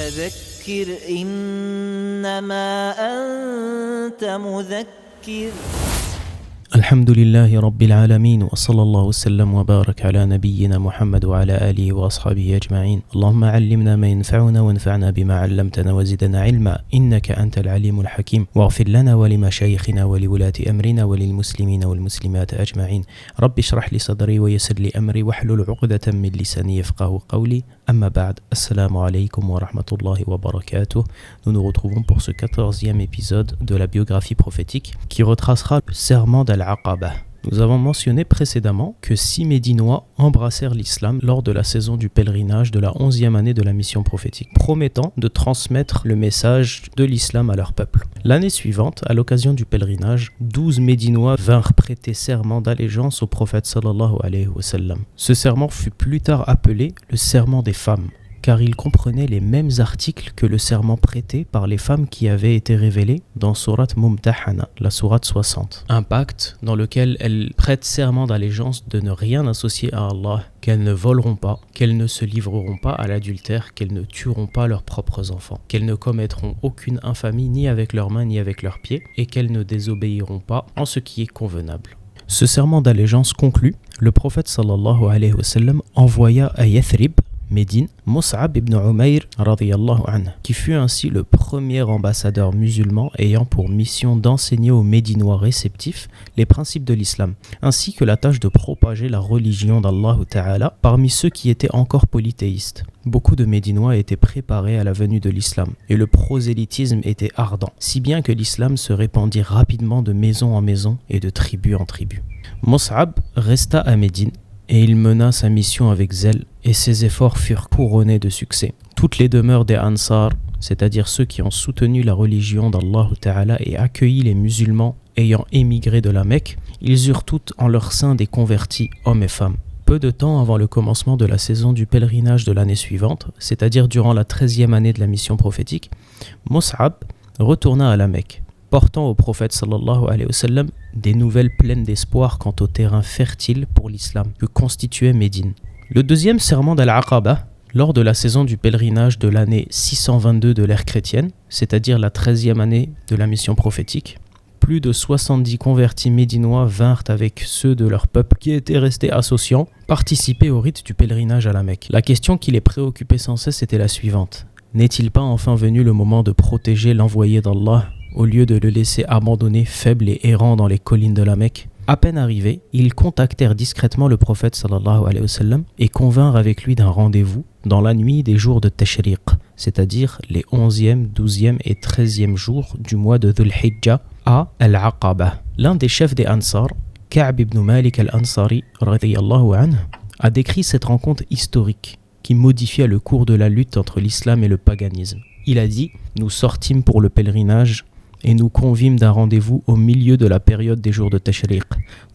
فذكر إنما أنت مذكر. الحمد لله رب العالمين وصلى الله وسلم وبارك على نبينا محمد وعلى آله وأصحابه أجمعين. اللهم علمنا ما ينفعنا وانفعنا بما علمتنا وزدنا علما إنك أنت العليم الحكيم واغفر لنا ولمشايخنا ولولاة أمرنا وللمسلمين والمسلمات أجمعين. رب اشرح لي صدري ويسر لي أمري واحلل عقدة من لساني يفقهوا قولي. Amma ba'd, assalamu alaikum wa rahmatullahi wa barakatuh. Nous nous retrouvons pour ce 14e épisode de la biographie prophétique qui retracera le serment d'Al-Aqaba. Nous avons mentionné précédemment que 6 Médinois embrassèrent l'islam lors de la saison du pèlerinage de la 11e année de la mission prophétique, promettant de transmettre le message de l'islam à leur peuple. L'année suivante, à l'occasion du pèlerinage, 12 Médinois vinrent prêter serment d'allégeance au prophète sallallahu alayhi wa sallam. Ce serment fut plus tard appelé le serment des femmes, car il comprenait les mêmes articles que le serment prêté par les femmes qui avaient été révélées dans Sourate Mumtahana, la Sourate 60. Un pacte dans lequel elles prêtent serment d'allégeance de ne rien associer à Allah, qu'elles ne voleront pas, qu'elles ne se livreront pas à l'adultère, qu'elles ne tueront pas leurs propres enfants, qu'elles ne commettront aucune infamie ni avec leurs mains ni avec leurs pieds, et qu'elles ne désobéiront pas en ce qui est convenable. Ce serment d'allégeance conclu, le prophète sallallahu alayhi wa sallam envoya à Yathrib, Médine, Mus'ab ibn Umayr radiyallahu anhu, qui fut ainsi le premier ambassadeur musulman ayant pour mission d'enseigner aux Médinois réceptifs les principes de l'islam, ainsi que la tâche de propager la religion d'Allah Ta'ala parmi ceux qui étaient encore polythéistes. Beaucoup de Médinois étaient préparés à la venue de l'islam, et le prosélytisme était ardent, si bien que l'islam se répandit rapidement de maison en maison et de tribu en tribu. Mus'ab resta à Médine, et il mena sa mission avec zèle, et ses efforts furent couronnés de succès. Toutes les demeures des Ansar, c'est-à-dire ceux qui ont soutenu la religion d'Allah Ta'ala et accueilli les musulmans ayant émigré de la Mecque, ils eurent toutes en leur sein des convertis, hommes et femmes. Peu de temps avant le commencement de la saison du pèlerinage de l'année suivante, c'est-à-dire durant la 13e année de la mission prophétique, Mus'ab retourna à la Mecque, portant au prophète sallallahu alayhi wa sallam des nouvelles pleines d'espoir quant au terrain fertile pour l'islam que constituait Médine. Le deuxième serment d'Al-Aqaba, lors de la saison du pèlerinage de l'année 622 de l'ère chrétienne, c'est-à-dire la 13e année de la mission prophétique, plus de 70 convertis médinois vinrent avec ceux de leur peuple qui étaient restés associants participer au rite du pèlerinage à la Mecque. La question qui les préoccupait sans cesse était la suivante. N'est-il pas enfin venu le moment de protéger l'envoyé d'Allah au lieu de le laisser abandonné, faible et errant dans les collines de la Mecque? À peine arrivés, ils contactèrent discrètement le prophète sallallahu alayhi wa sallam et convinrent avec lui d'un rendez-vous dans la nuit des jours de Tashriq, c'est-à-dire les 11e, 12e et 13e jours du mois de Dhul Hijjah à Al-Aqaba. L'un des chefs des Ansar, Ka'b ibn Malik al-Ansari radiyallahu anhu, a décrit cette rencontre historique qui modifia le cours de la lutte entre l'islam et le paganisme. Il a dit « Nous sortîmes pour le pèlerinage et nous convîmes d'un rendez-vous au milieu de la période des jours de Tashriq.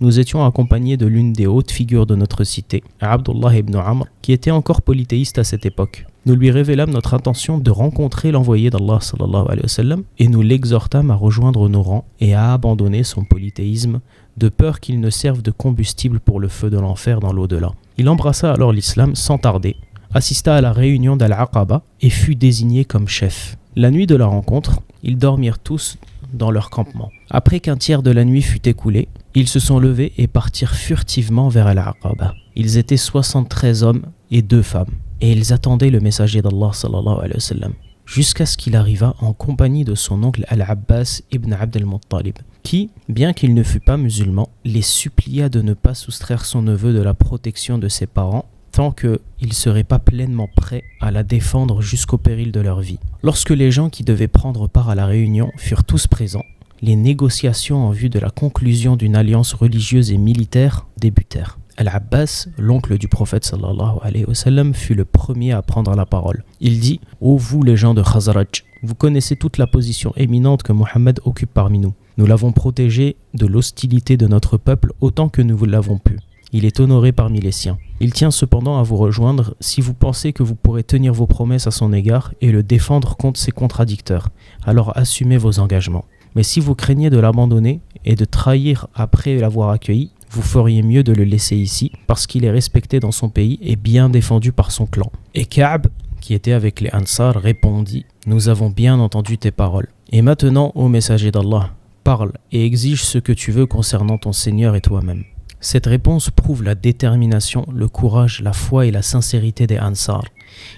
Nous étions accompagnés de l'une des hautes figures de notre cité, Abdullah ibn Amr, qui était encore polythéiste à cette époque. Nous lui révélâmes notre intention de rencontrer l'envoyé d'Allah sallallahu alayhi wa sallam et nous l'exhortâmes à rejoindre nos rangs et à abandonner son polythéisme, de peur qu'il ne serve de combustible pour le feu de l'enfer dans l'au-delà. Il embrassa alors l'islam sans tarder, assista à la réunion d'Al-Aqaba et fut désigné comme chef. La nuit de la rencontre, ils dormirent tous dans leur campement. Après qu'un tiers de la nuit fut écoulé, ils se sont levés et partirent furtivement vers Al-Aqaba. Ils étaient 73 hommes et 2 femmes, et ils attendaient le messager d'Allah sallallahu alayhi wa sallam, jusqu'à ce qu'il arriva en compagnie de son oncle Al-Abbas ibn Abd al-Muttalib, qui, bien qu'il ne fût pas musulman, les supplia de ne pas soustraire son neveu de la protection de ses parents, tant qu'ils ne seraient pas pleinement prêts à la défendre jusqu'au péril de leur vie. Lorsque les gens qui devaient prendre part à la réunion furent tous présents, les négociations en vue de la conclusion d'une alliance religieuse et militaire débutèrent. Al-Abbas, l'oncle du prophète sallallahu alayhi wa sallam, fut le premier à prendre la parole. Il dit « Ô vous les gens de Khazraj, vous connaissez toute la position éminente que Mohammed occupe parmi nous. Nous l'avons protégé de l'hostilité de notre peuple autant que nous l'avons pu. Il est honoré parmi les siens. Il tient cependant à vous rejoindre si vous pensez que vous pourrez tenir vos promesses à son égard et le défendre contre ses contradicteurs. Alors assumez vos engagements. Mais si vous craignez de l'abandonner et de trahir après l'avoir accueilli, vous feriez mieux de le laisser ici parce qu'il est respecté dans son pays et bien défendu par son clan. » Et Ka'b, qui était avec les Ansar, répondit « Nous avons bien entendu tes paroles. Et maintenant, ô messager d'Allah, parle et exige ce que tu veux concernant ton Seigneur et toi-même. » Cette réponse prouve la détermination, le courage, la foi et la sincérité des Ansar.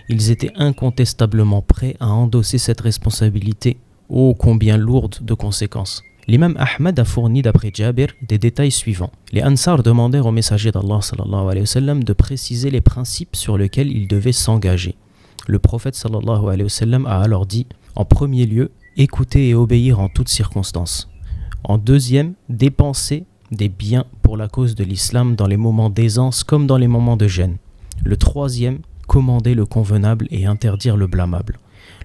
Ils étaient incontestablement prêts à endosser cette responsabilité, ô combien lourde de conséquences. L'imam Ahmad a fourni d'après Jabir des détails suivants. Les Ansar demandèrent au messager d'Allah sallallahu alayhi wa sallam de préciser les principes sur lesquels ils devaient s'engager. Le prophète sallallahu alayhi wa sallam a alors dit « En premier lieu, écouter et obéir en toutes circonstances. En deuxième, dépenser des biens pour la cause de l'islam dans les moments d'aisance comme dans les moments de gêne. Le troisième, commander le convenable et interdire le blâmable.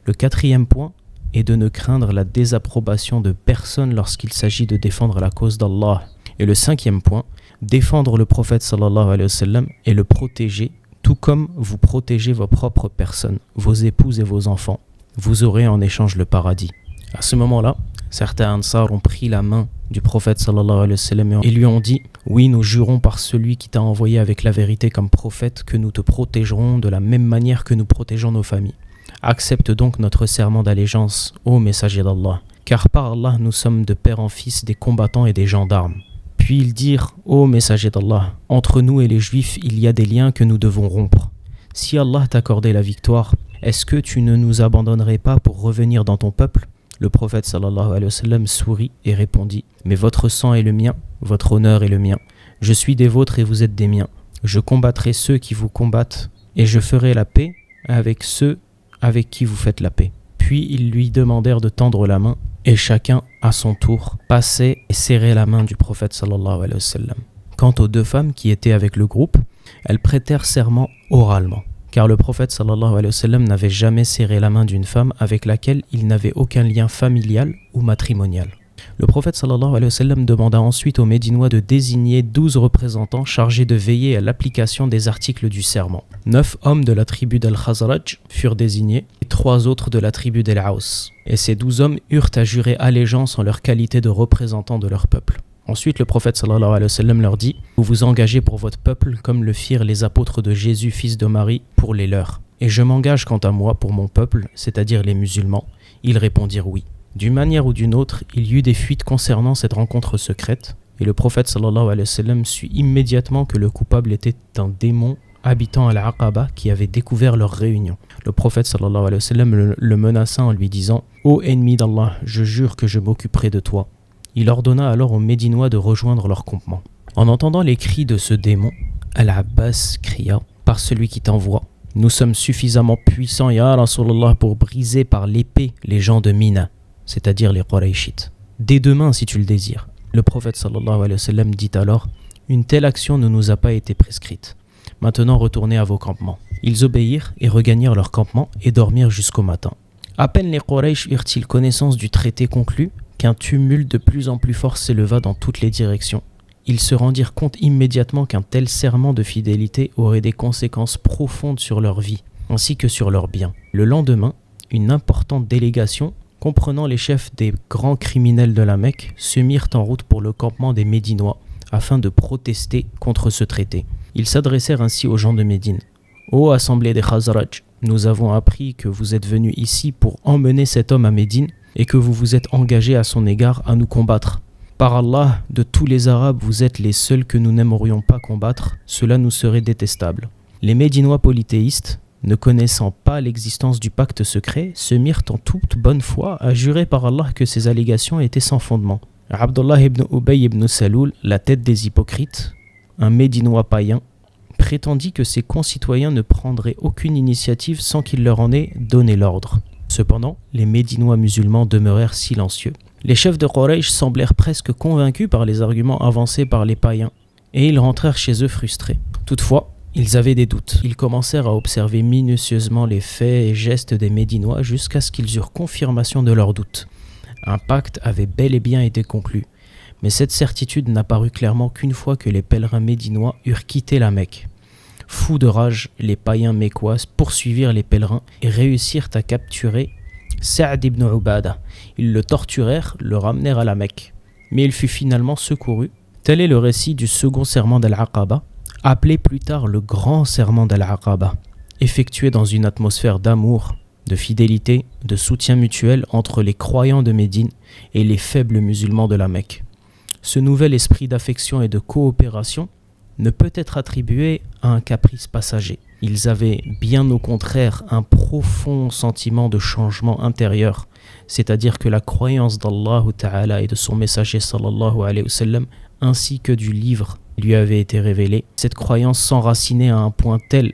Le quatrième point est de ne craindre la désapprobation de personne lorsqu'il s'agit de défendre la cause d'Allah. Et le cinquième point, défendre le prophète sallallahu alayhi wa sallam et le protéger, tout comme vous protégez vos propres personnes, vos épouses et vos enfants. Vous aurez en échange le paradis. » À ce moment-là, certains Ansar ont pris la main du prophète sallallahu alayhi wa sallam et lui ont dit « Oui, nous jurons par celui qui t'a envoyé avec la vérité comme prophète que nous te protégerons de la même manière que nous protégeons nos familles. Accepte donc notre serment d'allégeance, ô messager d'Allah, car par Allah nous sommes de père en fils des combattants et des gendarmes. » Puis ils dirent « Ô messager d'Allah, entre nous et les Juifs, il y a des liens que nous devons rompre. Si Allah t'accordait la victoire, est-ce que tu ne nous abandonnerais pas pour revenir dans ton peuple ?» Le prophète sallallahu alayhi wa sallam sourit et répondit « Mais votre sang est le mien, votre honneur est le mien. Je suis des vôtres et vous êtes des miens. Je combattrai ceux qui vous combattent et je ferai la paix avec ceux avec qui vous faites la paix. » Puis ils lui demandèrent de tendre la main et chacun, à son tour, passait et serrait la main du prophète sallallahu alayhi wa sallam. Quant aux deux femmes qui étaient avec le groupe, elles prêtèrent serment oralement. Car le prophète sallallahu alayhi wa sallam n'avait jamais serré la main d'une femme avec laquelle il n'avait aucun lien familial ou matrimonial. Le prophète sallallahu alayhi wa sallam demanda ensuite aux Médinois de désigner 12 représentants chargés de veiller à l'application des articles du serment. 9 hommes de la tribu d'Al-Khazraj furent désignés et 3 autres de la tribu d'Al-Aws. Et ces 12 hommes eurent à jurer allégeance en leur qualité de représentants de leur peuple. Ensuite, le prophète sallallahu alayhi wa sallam leur dit « Vous vous engagez pour votre peuple comme le firent les apôtres de Jésus, fils de Marie, pour les leurs. Et je m'engage quant à moi pour mon peuple, c'est-à-dire les musulmans. » Ils répondirent « Oui. » D'une manière ou d'une autre, il y eut des fuites concernant cette rencontre secrète, et le prophète sallallahu alayhi wa sallam sut immédiatement que le coupable était un démon habitant à l'Aqaba qui avait découvert leur réunion. Le prophète sallallahu alayhi wa sallam le menaça en lui disant « Ô ennemi d'Allah, je jure que je m'occuperai de toi. » Il ordonna alors aux Médinois de rejoindre leur campement. En entendant les cris de ce démon, Al-Abbas cria « Par celui qui t'envoie, nous sommes suffisamment puissants, ya Rasulallah, pour briser par l'épée les gens de Mina, c'est-à-dire les Qurayshites. Des deux mains si tu le désires. » Le prophète sallallahu alayhi wa sallam dit alors « Une telle action ne nous a pas été prescrite. Maintenant retournez à vos campements. » Ils obéirent et regagnèrent leur campement et dormirent jusqu'au matin. À peine les Quraysh eurent-ils connaissance du traité conclu qu'un tumulte de plus en plus fort s'éleva dans toutes les directions. Ils se rendirent compte immédiatement qu'un tel serment de fidélité aurait des conséquences profondes sur leur vie, ainsi que sur leurs biens. Le lendemain, une importante délégation, comprenant les chefs des grands criminels de la Mecque, se mirent en route pour le campement des Médinois, afin de protester contre ce traité. Ils s'adressèrent ainsi aux gens de Médine. « Ô assemblée des Khazraj, nous avons appris que vous êtes venus ici pour emmener cet homme à Médine, et que vous vous êtes engagés à son égard à nous combattre. Par Allah, de tous les Arabes, vous êtes les seuls que nous n'aimerions pas combattre, cela nous serait détestable. » Les Médinois polythéistes, ne connaissant pas l'existence du pacte secret, se mirent en toute bonne foi à jurer par Allah que ces allégations étaient sans fondement. Abdullah ibn Ubay ibn Saloul, la tête des hypocrites, un Médinois païen, prétendit que ses concitoyens ne prendraient aucune initiative sans qu'il leur en ait donné l'ordre. Cependant, les Médinois musulmans demeurèrent silencieux. Les chefs de Quraysh semblèrent presque convaincus par les arguments avancés par les païens, et ils rentrèrent chez eux frustrés. Toutefois, ils avaient des doutes. Ils commencèrent à observer minutieusement les faits et gestes des Médinois jusqu'à ce qu'ils eurent confirmation de leurs doutes. Un pacte avait bel et bien été conclu, mais cette certitude n'apparut clairement qu'une fois que les pèlerins médinois eurent quitté la Mecque. Fous de rage, les païens mécois poursuivirent les pèlerins et réussirent à capturer Sa'd ibn Ubada. Ils le torturèrent, le ramenèrent à la Mecque. Mais il fut finalement secouru. Tel est le récit du second serment d'Al-Aqaba, appelé plus tard le grand serment d'Al-Aqaba. effectuée dans une atmosphère d'amour, de fidélité, de soutien mutuel entre les croyants de Médine et les faibles musulmans de la Mecque. Ce nouvel esprit d'affection et de coopération ne peut être attribué à un caprice passager. Ils avaient bien au contraire un profond sentiment de changement intérieur, c'est-à-dire que la croyance d'Allah Ta'ala et de son messager sallallahu alayhi wa sallam, ainsi que du livre qui lui avait été révélé, cette croyance s'enracinait à un point tel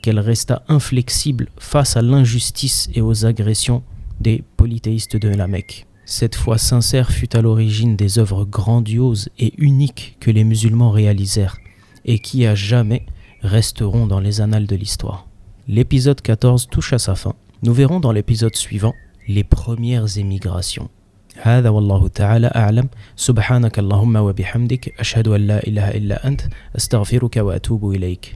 qu'elle resta inflexible face à l'injustice et aux agressions des polythéistes de la Mecque. Cette foi sincère fut à l'origine des œuvres grandioses et uniques que les musulmans réalisèrent et qui à jamais resteront dans les annales de l'histoire. L'épisode 14 touche à sa fin. Nous verrons dans l'épisode suivant les premières émigrations. هذا والله تعالى أعلم سبحانك اللهم وبحمدك أشهد أن لا إله إلا أنت أستغفرك وأتوب إليك